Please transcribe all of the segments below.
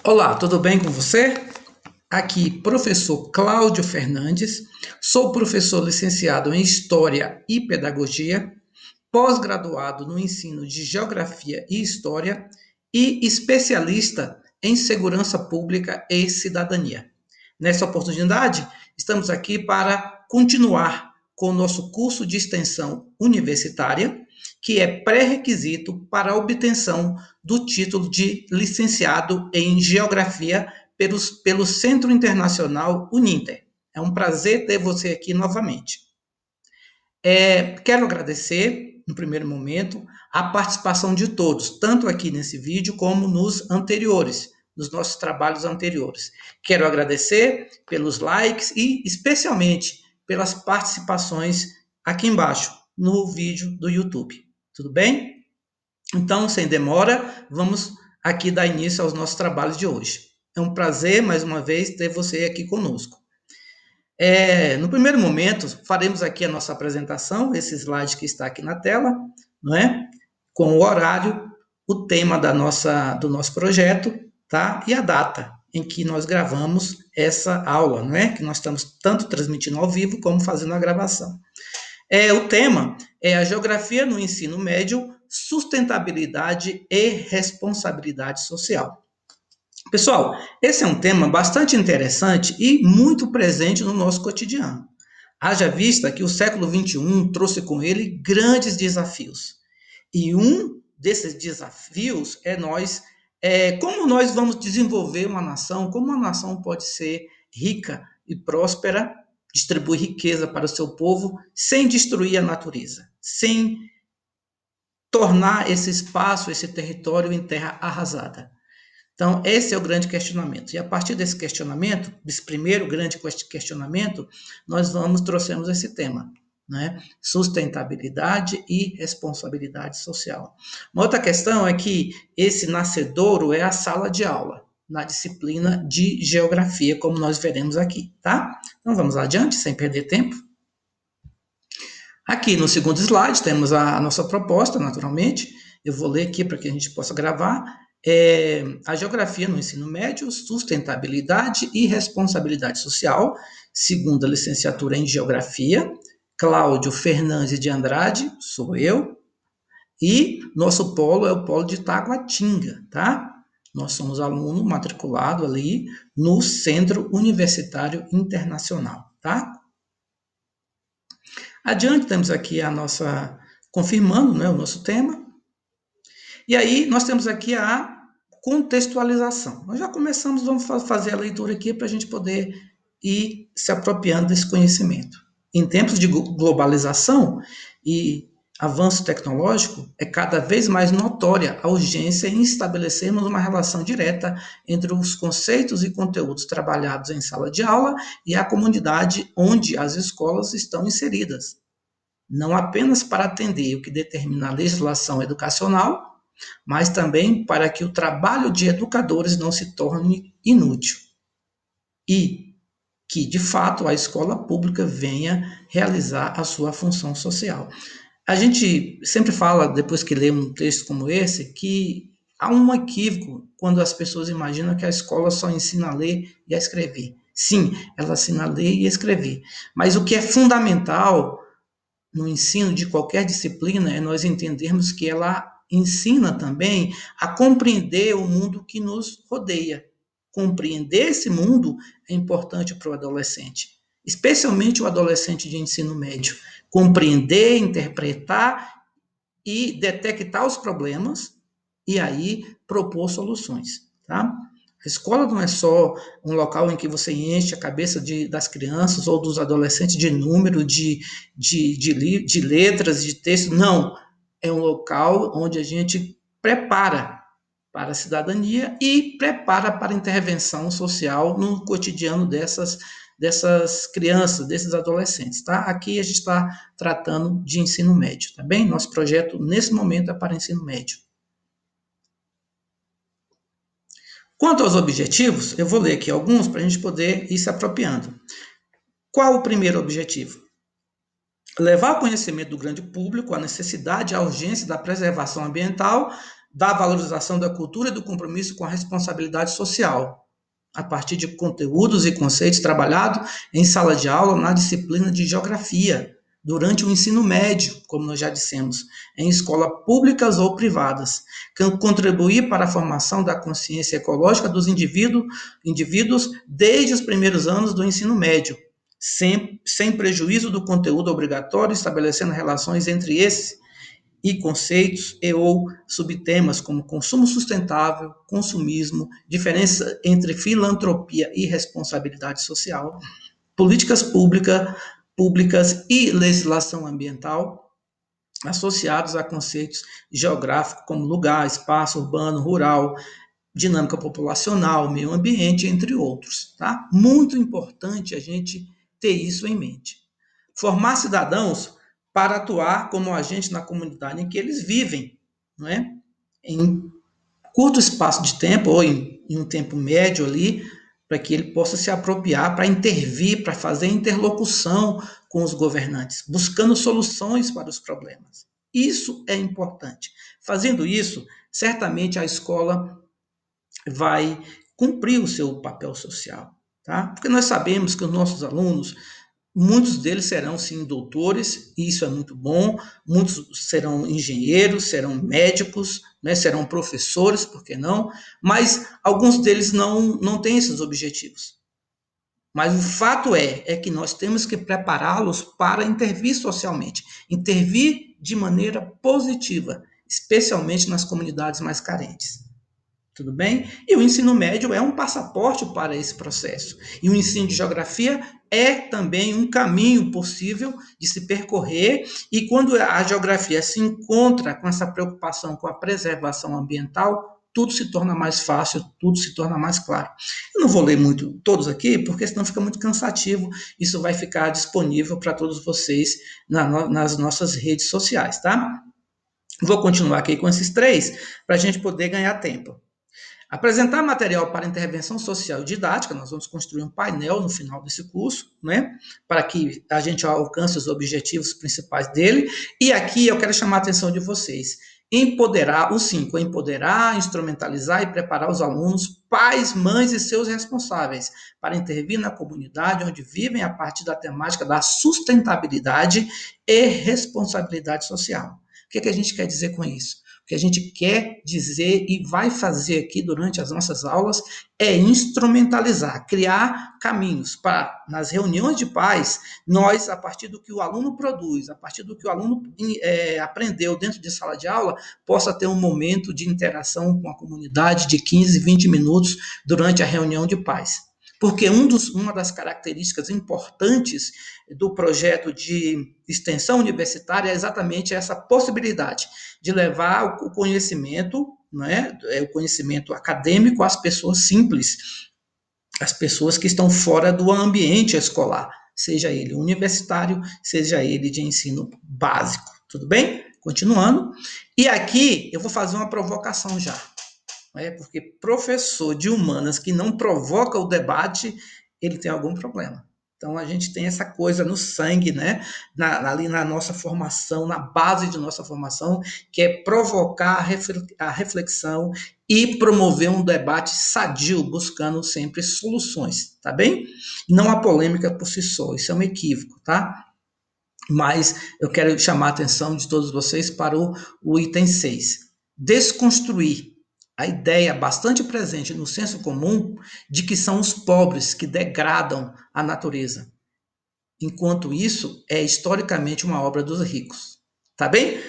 Olá, tudo bem com você? Aqui, professor Cláudio Fernandes. Sou professor licenciado em História e Pedagogia, pós-graduado no ensino de Geografia e História e especialista em Segurança Pública e Cidadania. Nessa oportunidade, estamos aqui para continuar com o nosso curso de extensão universitária, que é pré-requisito para a obtenção do título de licenciado em Geografia pelo Centro Internacional Uninter. É um prazer ter você aqui novamente. Quero agradecer, no primeiro momento, a participação de todos, tanto aqui nesse vídeo como nos anteriores, nos nossos trabalhos anteriores. Quero agradecer pelos likes e, especialmente, pelas participações aqui embaixo, no vídeo do YouTube. Tudo bem? Então, sem demora, vamos aqui dar início aos nossos trabalhos de hoje. É um prazer, mais uma vez, ter você aqui conosco. No primeiro momento, faremos aqui a nossa apresentação, esse slide que está aqui na tela, não é? Com o horário, o tema do nosso projeto, tá? E a data em que nós gravamos essa aula, não é? Que nós estamos tanto transmitindo ao vivo como fazendo a gravação. O tema é a geografia no ensino médio, sustentabilidade e responsabilidade social. Pessoal, esse é um tema bastante interessante e muito presente no nosso cotidiano. Haja vista que o século XXI trouxe com ele grandes desafios. E um desses desafios como nós vamos desenvolver uma nação, como uma nação pode ser rica e próspera, distribuir riqueza para o seu povo, sem destruir a natureza, sem tornar esse espaço, esse território em terra arrasada. Então, esse é o grande questionamento. E a partir desse questionamento, desse primeiro grande questionamento, nós trouxemos esse tema, né? Sustentabilidade e responsabilidade social. Uma outra questão é que esse nascedouro é a sala de aula, na disciplina de geografia, como nós veremos aqui, tá? Então, vamos adiante, sem perder tempo. Aqui no segundo slide temos a nossa proposta, naturalmente. Eu vou ler aqui para que a gente possa gravar. A geografia no ensino médio, sustentabilidade e responsabilidade social, segunda licenciatura em geografia, Cláudio Fernandes de Andrade, sou eu, e nosso polo é o polo de Taguatinga, tá? Nós somos aluno matriculado ali no Centro Universitário Internacional, tá? Adiante, temos aqui confirmando, né, o nosso tema. E aí, nós temos aqui a contextualização. Nós já começamos, vamos fazer a leitura aqui para a gente poder ir se apropriando desse conhecimento. Em tempos de globalização e avanço tecnológico, é cada vez mais notória a urgência em estabelecermos uma relação direta entre os conceitos e conteúdos trabalhados em sala de aula e a comunidade onde as escolas estão inseridas. Não apenas para atender o que determina a legislação educacional, mas também para que o trabalho de educadores não se torne inútil e que, de fato, a escola pública venha realizar a sua função social. A gente sempre fala, depois que lê um texto como esse, que há um equívoco quando as pessoas imaginam que a escola só ensina a ler e a escrever. Sim, ela ensina a ler e a escrever, mas o que é fundamental no ensino de qualquer disciplina é nós entendermos que ela ensina também a compreender o mundo que nos rodeia. Compreender esse mundo é importante para o adolescente, especialmente o adolescente de ensino médio. Compreender, interpretar e detectar os problemas e aí propor soluções, tá? A escola não é só um local em que você enche a cabeça das crianças ou dos adolescentes de número, de letras, de texto. Não. É um local onde a gente prepara para a cidadania e prepara para a intervenção social no cotidiano dessas crianças, desses adolescentes, tá? Aqui a gente está tratando de ensino médio, tá bem? Nosso projeto, nesse momento, é para ensino médio. Quanto aos objetivos, eu vou ler aqui alguns para a gente poder ir se apropriando. Qual o primeiro objetivo? Levar ao conhecimento do grande público a necessidade e a urgência da preservação ambiental da valorização da cultura e do compromisso com a responsabilidade social, a partir de conteúdos e conceitos trabalhados em sala de aula na disciplina de geografia, durante o ensino médio, como nós já dissemos, em escolas públicas ou privadas, contribuir para a formação da consciência ecológica dos indivíduos desde os primeiros anos do ensino médio, sem prejuízo do conteúdo obrigatório, estabelecendo relações entre esses e conceitos e ou subtemas como consumo sustentável, consumismo, diferença entre filantropia e responsabilidade social, políticas públicas e legislação ambiental associados a conceitos geográficos como lugar, espaço urbano, rural, dinâmica populacional, meio ambiente, entre outros. Tá? Muito importante a gente ter isso em mente. Formar cidadãos para atuar como agente na comunidade em que eles vivem, não é? Em curto espaço de tempo, ou em um tempo médio ali, para que ele possa se apropriar, para intervir, para fazer interlocução com os governantes, buscando soluções para os problemas. Isso é importante. Fazendo isso, certamente a escola vai cumprir o seu papel social, tá? Porque nós sabemos que os nossos alunos, muitos deles serão, sim, doutores, e isso é muito bom, muitos serão engenheiros, serão médicos, né, serão professores, por que não? Mas alguns deles não têm esses objetivos. Mas o fato é que nós temos que prepará-los para intervir socialmente, intervir de maneira positiva, especialmente nas comunidades mais carentes. Tudo bem? E o ensino médio é um passaporte para esse processo. E o ensino de geografia é também um caminho possível de se percorrer. E quando a geografia se encontra com essa preocupação com a preservação ambiental, tudo se torna mais fácil, tudo se torna mais claro. Eu não vou ler muito todos aqui, porque senão fica muito cansativo. Isso vai ficar disponível para todos vocês nas nossas redes sociais, tá? Vou continuar aqui com esses três para a gente poder ganhar tempo. Apresentar material para intervenção social e didática, nós vamos construir um painel no final desse curso, né, para que a gente alcance os objetivos principais dele. E aqui eu quero chamar a atenção de vocês. Empoderar, o 5, empoderar, instrumentalizar e preparar os alunos, pais, mães e seus responsáveis para intervir na comunidade onde vivem a partir da temática da sustentabilidade e responsabilidade social. O que a gente quer dizer com isso? O que a gente quer dizer e vai fazer aqui durante as nossas aulas é instrumentalizar, criar caminhos para, nas reuniões de pais, nós, a partir do que o aluno produz, a partir do que o aluno aprendeu dentro de sala de aula, possa ter um momento de interação com a comunidade de 15, 20 minutos durante a reunião de pais. Porque uma das características importantes do projeto de extensão universitária é exatamente essa possibilidade de levar o conhecimento, né, o conhecimento acadêmico às pessoas simples, às pessoas que estão fora do ambiente escolar, seja ele universitário, seja ele de ensino básico. Tudo bem? Continuando. E aqui eu vou fazer uma provocação já. Porque professor de humanas que não provoca o debate, ele tem algum problema. Então, a gente tem essa coisa no sangue, né? Ali na nossa formação, na base de nossa formação, que é provocar a reflexão e promover um debate sadio, buscando sempre soluções, tá bem? Não a polêmica por si só, isso é um equívoco, tá? Mas eu quero chamar a atenção de todos vocês para o item 6. Desconstruir a ideia bastante presente no senso comum de que são os pobres que degradam a natureza, enquanto isso é historicamente uma obra dos ricos. Tá bem?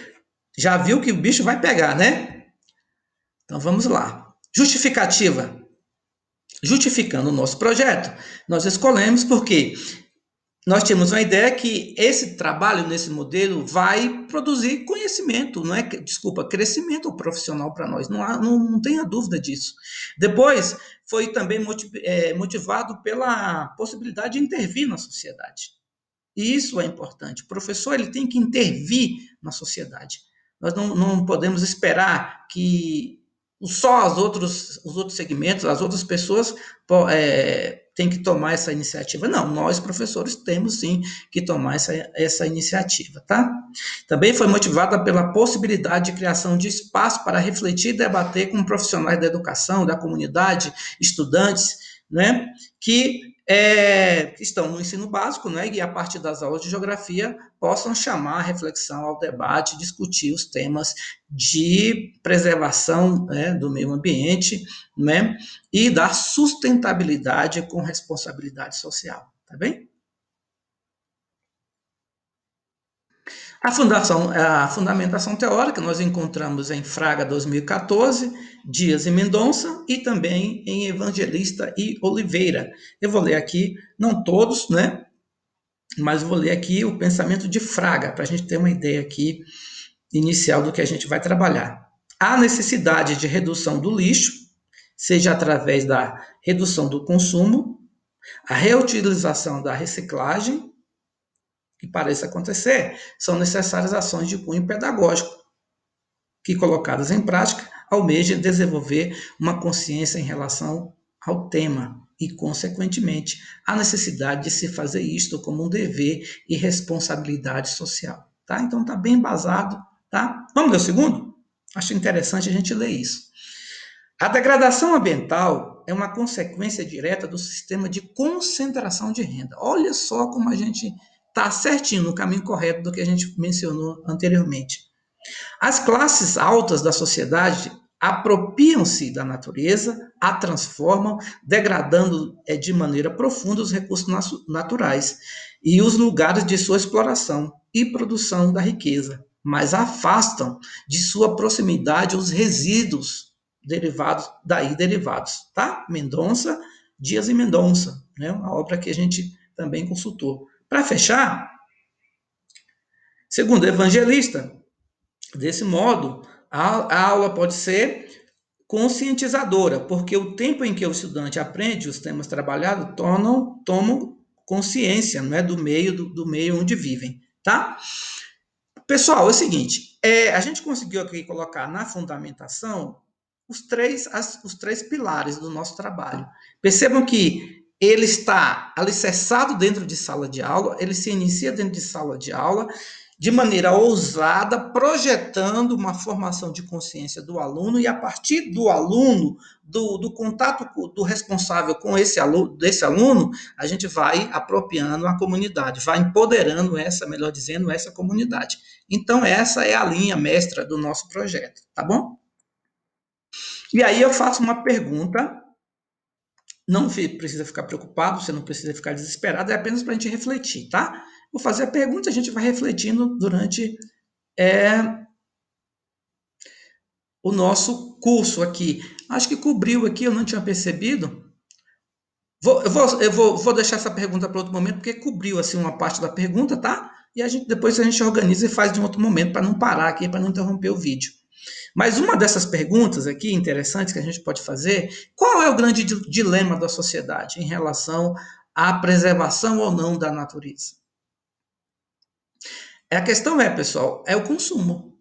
Já viu que o bicho vai pegar, né? Então vamos lá. Justificativa. Justificando o nosso projeto, nós escolhemos porque nós temos uma ideia que esse trabalho nesse modelo vai produzir conhecimento, não é? Desculpa, crescimento profissional para nós, não tenha dúvida disso. Depois, foi também motivado pela possibilidade de intervir na sociedade. E isso é importante. O professor ele tem que intervir na sociedade. Nós não podemos esperar que só os outros segmentos, as outras pessoas tem que tomar essa iniciativa. Não, nós, professores, temos sim que tomar essa iniciativa, tá? Também foi motivada pela possibilidade de criação de espaço para refletir e debater com profissionais da educação, da comunidade, estudantes, né, que estão no ensino básico, né, e a partir das aulas de geografia possam chamar a reflexão, ao debate, discutir os temas de preservação, né, do meio ambiente, né, e da sustentabilidade com responsabilidade social, tá bem? A fundamentação teórica nós encontramos em Fraga 2014, Dias e Mendonça e também em Evangelista e Oliveira. Eu vou ler aqui, não todos, né? Mas vou ler aqui o pensamento de Fraga, para a gente ter uma ideia aqui inicial do que a gente vai trabalhar. Há necessidade de redução do lixo, seja através da redução do consumo, a reutilização da reciclagem, que para isso acontecer, são necessárias ações de cunho pedagógico, que colocadas em prática, almejam desenvolver uma consciência em relação ao tema e, consequentemente, a necessidade de se fazer isto como um dever e responsabilidade social. Tá? Então está bem embasado. Tá? Vamos ler o segundo? Acho interessante a gente ler isso. A degradação ambiental é uma consequência direta do sistema de concentração de renda. Olha só como a gente está certinho no caminho correto do que a gente mencionou anteriormente. As classes altas da sociedade apropriam-se da natureza, a transformam, degradando de maneira profunda os recursos naturais e os lugares de sua exploração e produção da riqueza, mas afastam de sua proximidade os resíduos derivados, tá? Mendonça, Dias e Mendonça, né? Uma obra que a gente também consultou. Para fechar, segundo o evangelista, desse modo, a aula pode ser conscientizadora, porque o tempo em que o estudante aprende os temas trabalhados tomam consciência, não é, do meio onde vivem, tá? Pessoal, é o seguinte, a gente conseguiu aqui colocar na fundamentação os três pilares do nosso trabalho. Percebam que ele está alicerçado dentro de sala de aula, ele se inicia dentro de sala de aula, de maneira ousada, projetando uma formação de consciência do aluno, e a partir do aluno, do contato do responsável com desse aluno, a gente vai apropriando a comunidade, vai empoderando melhor dizendo, essa comunidade. Então, essa é a linha mestra do nosso projeto, tá bom? E aí eu faço uma pergunta, não precisa ficar preocupado, você não precisa ficar desesperado, é apenas para a gente refletir, tá? Vou fazer a pergunta, a gente vai refletindo durante o nosso curso aqui. Acho que cobriu aqui, eu não tinha percebido. Vou deixar essa pergunta para outro momento, porque cobriu assim uma parte da pergunta, tá? E depois a gente organiza e faz de um outro momento, para não parar aqui, para não interromper o vídeo. Mas uma dessas perguntas aqui interessantes que a gente pode fazer, qual é o grande dilema da sociedade em relação à preservação ou não da natureza? A questão pessoal, é o consumo.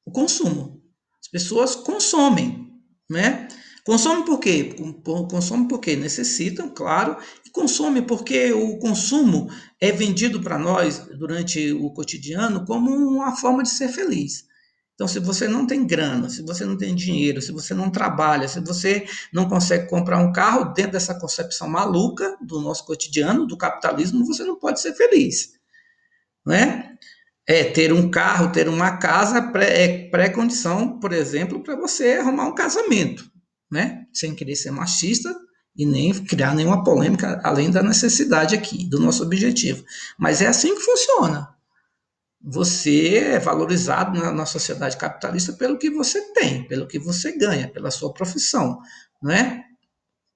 O consumo. As pessoas consomem, né? Consomem por quê? Consomem porque necessitam, claro, e consomem porque o consumo é vendido para nós durante o cotidiano como uma forma de ser feliz. Então, se você não tem grana, se você não tem dinheiro, se você não trabalha, se você não consegue comprar um carro dentro dessa concepção maluca do nosso cotidiano, do capitalismo, você não pode ser feliz, né? Ter um carro, ter uma casa é pré-condição, por exemplo, para você arrumar um casamento, né? Sem querer ser machista e nem criar nenhuma polêmica, além da necessidade aqui, do nosso objetivo. Mas é assim que funciona. Você é valorizado na sociedade capitalista pelo que você tem, pelo que você ganha, pela sua profissão, né?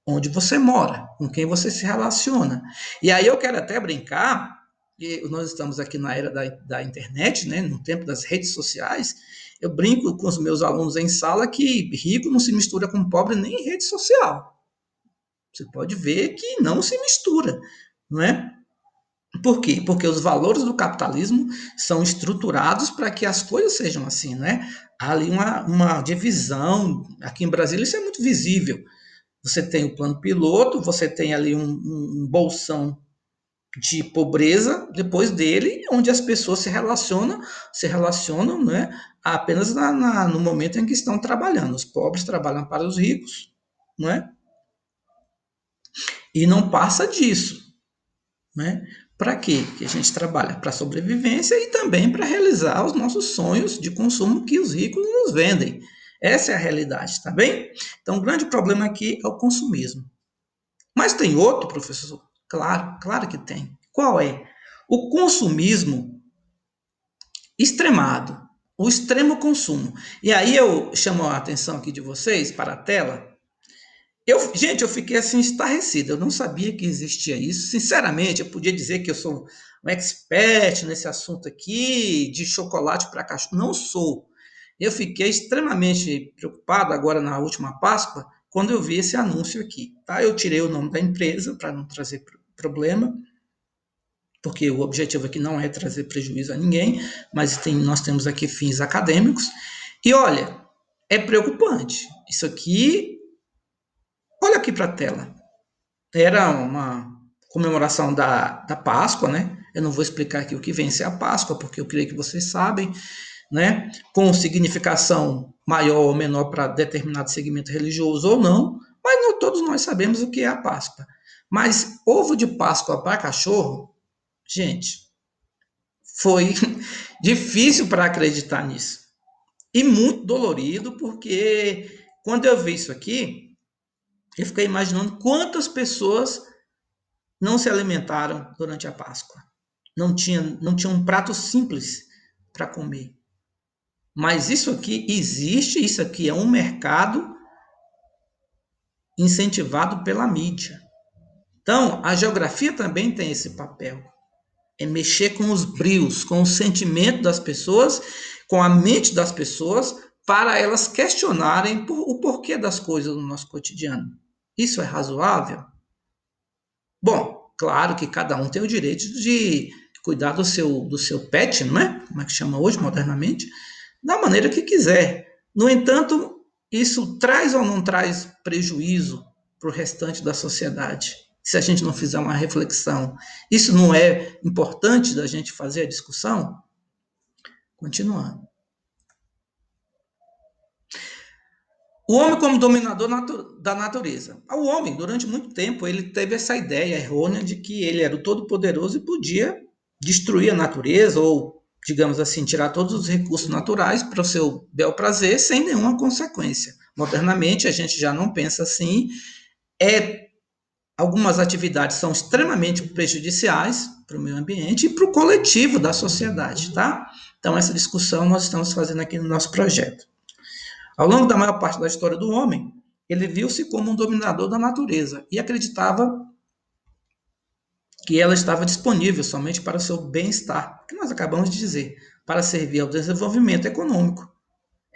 Onde você mora, com quem você se relaciona. E aí eu quero até brincar, que nós estamos aqui na era da internet, né? No tempo das redes sociais, eu brinco com os meus alunos em sala que rico não se mistura com pobre nem em rede social. Você pode ver que não se mistura, não é? Por quê? Porque os valores do capitalismo são estruturados para que as coisas sejam assim, né? Há ali uma divisão, aqui em Brasília isso é muito visível. Você tem o plano piloto, você tem ali um bolsão de pobreza depois dele, onde as pessoas se relacionam, né, apenas no momento em que estão trabalhando. Os pobres trabalham para os ricos, né, e não passa disso, né? Para quê que a gente trabalha? Para sobrevivência e também para realizar os nossos sonhos de consumo que os ricos nos vendem. Essa é a realidade, tá bem? Então, o grande problema aqui é o consumismo. Mas tem outro, professor? Claro, claro que tem. Qual é? O consumismo extremado, o extremo consumo. E aí eu chamo a atenção aqui de vocês para a tela. Gente, eu fiquei assim estarrecido, eu não sabia que existia isso. Sinceramente, eu podia dizer que eu sou um expert nesse assunto aqui, de chocolate para cachorro. Não sou. Eu fiquei extremamente preocupado agora na última Páscoa, quando eu vi esse anúncio aqui. Tá? Eu tirei o nome da empresa para não trazer problema, porque o objetivo aqui não é trazer prejuízo a ninguém, mas nós temos aqui fins acadêmicos. E olha, é preocupante. Isso aqui, olha aqui para a tela. Era uma comemoração da Páscoa, né? Eu não vou explicar aqui o que vem ser a Páscoa, porque eu creio que vocês sabem, né? Com significação maior ou menor para determinado segmento religioso ou não, mas não, todos nós sabemos o que é a Páscoa. Mas ovo de Páscoa para cachorro, gente, foi difícil para acreditar nisso. E muito dolorido, porque quando eu vi isso aqui, eu fiquei imaginando quantas pessoas não se alimentaram durante a Páscoa. Não tinha um prato simples para comer. Mas isso aqui existe, isso aqui é um mercado incentivado pela mídia. Então, a geografia também tem esse papel. É mexer com os brios, com o sentimento das pessoas, com a mente das pessoas, para elas questionarem o porquê das coisas no nosso cotidiano. Isso é razoável? Bom, claro que cada um tem o direito de cuidar do seu pet, não é? Como é que chama hoje, modernamente, da maneira que quiser. No entanto, isso traz ou não traz prejuízo para o restante da sociedade? Se a gente não fizer uma reflexão, isso não é importante da gente fazer a discussão? Continuando. O homem como dominador da natureza. O homem, durante muito tempo, ele teve essa ideia errônea de que ele era o todo-poderoso e podia destruir a natureza ou, digamos assim, tirar todos os recursos naturais para o seu bel prazer sem nenhuma consequência. Modernamente, a gente já não pensa assim. Algumas atividades são extremamente prejudiciais para o meio ambiente e para o coletivo da sociedade, tá? Então, essa discussão nós estamos fazendo aqui no nosso projeto. Ao longo da maior parte da história do homem, ele viu-se como um dominador da natureza e acreditava que ela estava disponível somente para o seu bem-estar, que nós acabamos de dizer, para servir ao desenvolvimento econômico.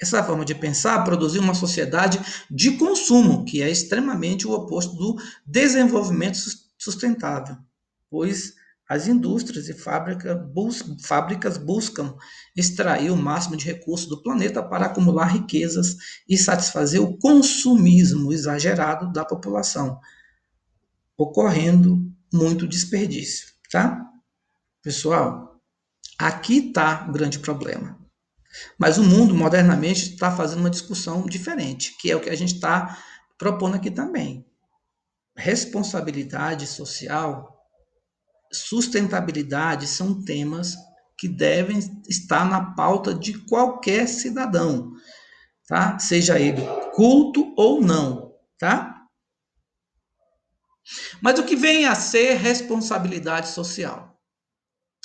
Essa forma de pensar produziu uma sociedade de consumo, que é extremamente o oposto do desenvolvimento sustentável, pois as indústrias e fábricas buscam extrair o máximo de recursos do planeta para acumular riquezas e satisfazer o consumismo exagerado da população, ocorrendo muito desperdício, tá? Pessoal, aqui está o grande problema. Mas o mundo, modernamente, está fazendo uma discussão diferente, que é o que a gente está propondo aqui também. Responsabilidade social, sustentabilidade são temas que devem estar na pauta de qualquer cidadão, tá? Seja ele culto ou não, tá? Mas o que vem a ser responsabilidade social?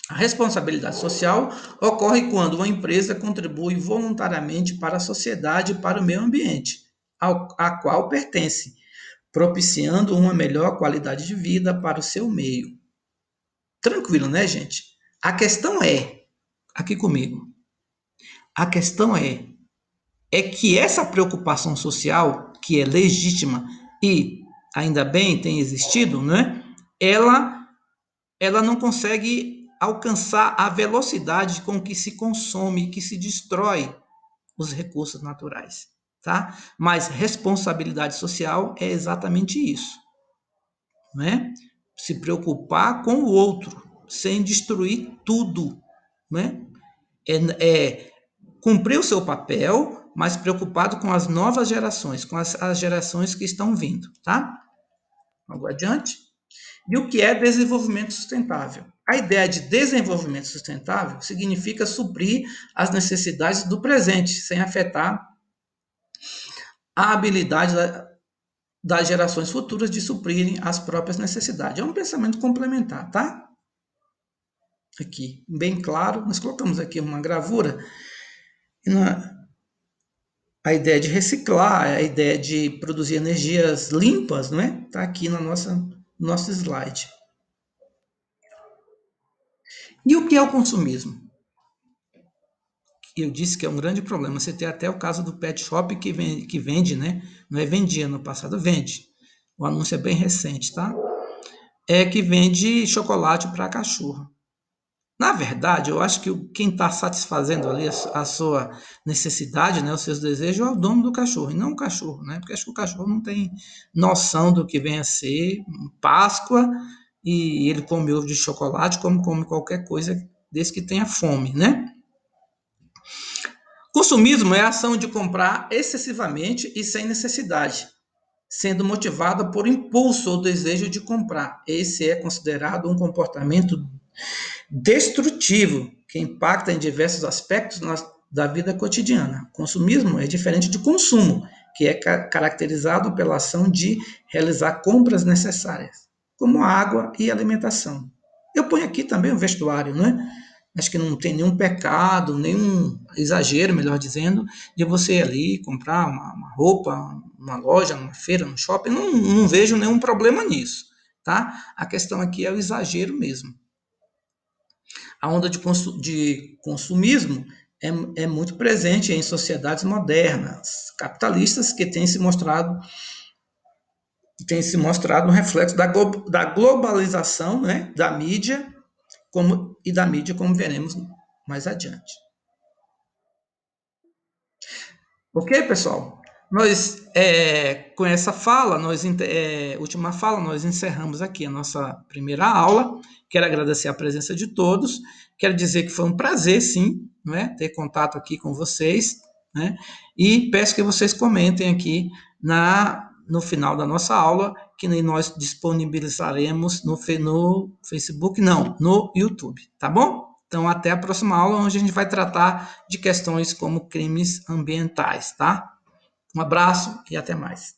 A responsabilidade social ocorre quando uma empresa contribui voluntariamente para a sociedade e para o meio ambiente, a qual pertence, propiciando uma melhor qualidade de vida para o seu meio. Tranquilo, né, gente? A questão é, aqui comigo, a questão é que essa preocupação social, que é legítima e ainda bem tem existido, né? Ela não consegue alcançar a velocidade com que se consome, que se destrói os recursos naturais. tá? Mas responsabilidade social é exatamente isso, né? Se preocupar com o outro, sem destruir tudo, né? É cumprir o seu papel, mas preocupado com as novas gerações, com as gerações que estão vindo, tá? Vamos adiante. E o que é desenvolvimento sustentável? A ideia de desenvolvimento sustentável significa suprir as necessidades do presente, sem afetar a habilidade das gerações futuras de suprirem as próprias necessidades. É um pensamento complementar, tá? Aqui, bem claro, nós colocamos aqui uma gravura, a ideia de reciclar, a ideia de produzir energias limpas, não é? Está aqui no nosso slide. E o que é o consumismo? Eu disse que é um grande problema. Você tem até o caso do pet shop que vende, né? Não é vendia no passado, vende. O anúncio é bem recente, tá? É que vende chocolate para cachorro. Na verdade, eu acho que quem está satisfazendo ali a sua necessidade, né, os seus desejos, é o dono do cachorro, e não o cachorro, né? Porque acho que o cachorro não tem noção do que vem a ser Páscoa e ele come ovo de chocolate como come qualquer coisa desde que tenha fome, né? Consumismo é a ação de comprar excessivamente e sem necessidade, sendo motivada por impulso ou desejo de comprar. Esse é considerado um comportamento destrutivo que impacta em diversos aspectos da vida cotidiana. Consumismo é diferente de consumo, que é caracterizado pela ação de realizar compras necessárias, como água e alimentação. Eu ponho aqui também o vestuário, né? Acho que não tem nenhum pecado, nenhum exagero, melhor dizendo, de você ir ali comprar uma roupa, numa loja, numa feira, num shopping. Não vejo nenhum problema nisso, tá? A questão aqui é o exagero mesmo. A onda de consumismo é muito presente em sociedades modernas, capitalistas, que tem se mostrado um reflexo da globalização, né, da mídia, como veremos mais adiante. Ok, pessoal? Nós, com essa fala, última fala, nós encerramos aqui a nossa primeira aula. Quero agradecer a presença de todos. Quero dizer que foi um prazer, sim, né, ter contato aqui com vocês, né? E peço que vocês comentem aqui no final da nossa aula, que nós disponibilizaremos no Facebook, não, no YouTube, tá bom? Então, até a próxima aula, onde a gente vai tratar de questões como crimes ambientais, tá? Um abraço e até mais.